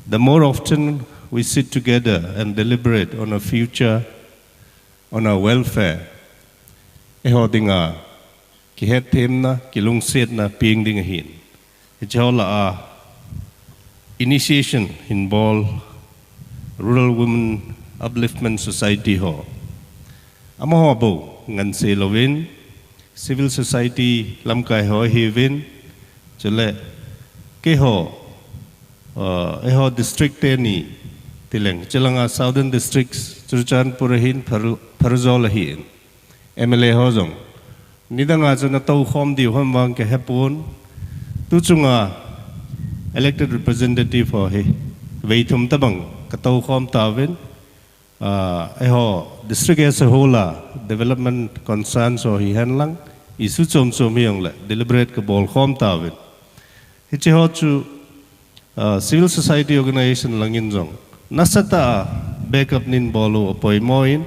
the more often we sit together and deliberate on our future, on our welfare, dinga ki het them na ki lung set na ping ding hin. La initiation involve rural women upliftment society ho. Amo bo ngan se lovin civil society lam kai ho hivin chale ke ho district te ni tileng chalanga southern districts Churchan Purahin Parzolahin MLA hozong nidanga chana tau khom di hom wang ke hepon tu chunga elected representative ho he veitum tabang ka tau khom tawen district as a whole development concerns or he hanlang isu chom yong le deliberate ka bol khom tawen hiche ho chu civil society organization langin jong nasata backup nin bolo apoi moin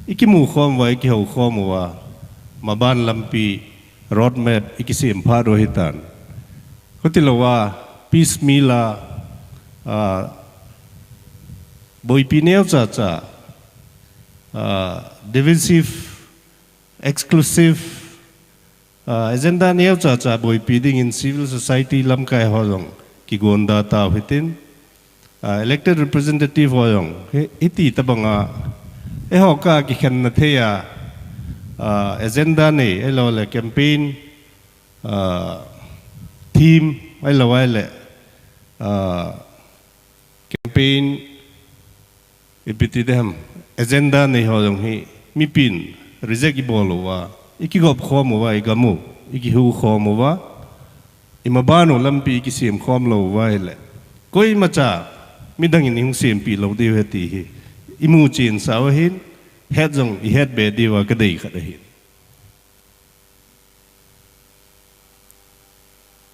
ikimu khom wa iki ho khom wa maban lampi roadmap ikisim pharo hitan hotilawa peace mila boipineo cha divisive exclusive agenda neo cha boipiding in civil society lam kai hojong ki gonda ta hitin elected representative hoyong iti tabanga ka ki khan na theya agenda ne elo le campaign theme elo le campaign ipiti dem agenda ne hoyong hi mipin reject ibolo wa ikigop khomo wa igamu ikihu khomo wa imabano lampi ikisim khom lo wa le koi macha midang in hung sim pi lo de heti hi imu chin saw hin het jong I het be di wa ka dei kha hin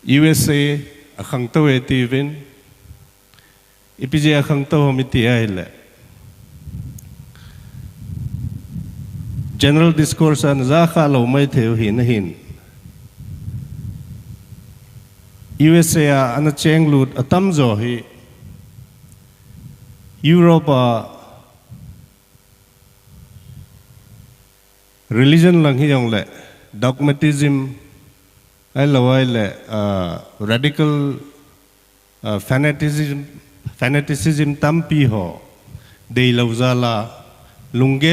USA akhang to eti vin ipije akhang to miti ai le general discourse an za kha lo mai theu hin USA an cheng lut atam zo hi Europe religion lang hi yong le dogmatism ai lawai le radical fanaticism tampi ho dei lo za la lungge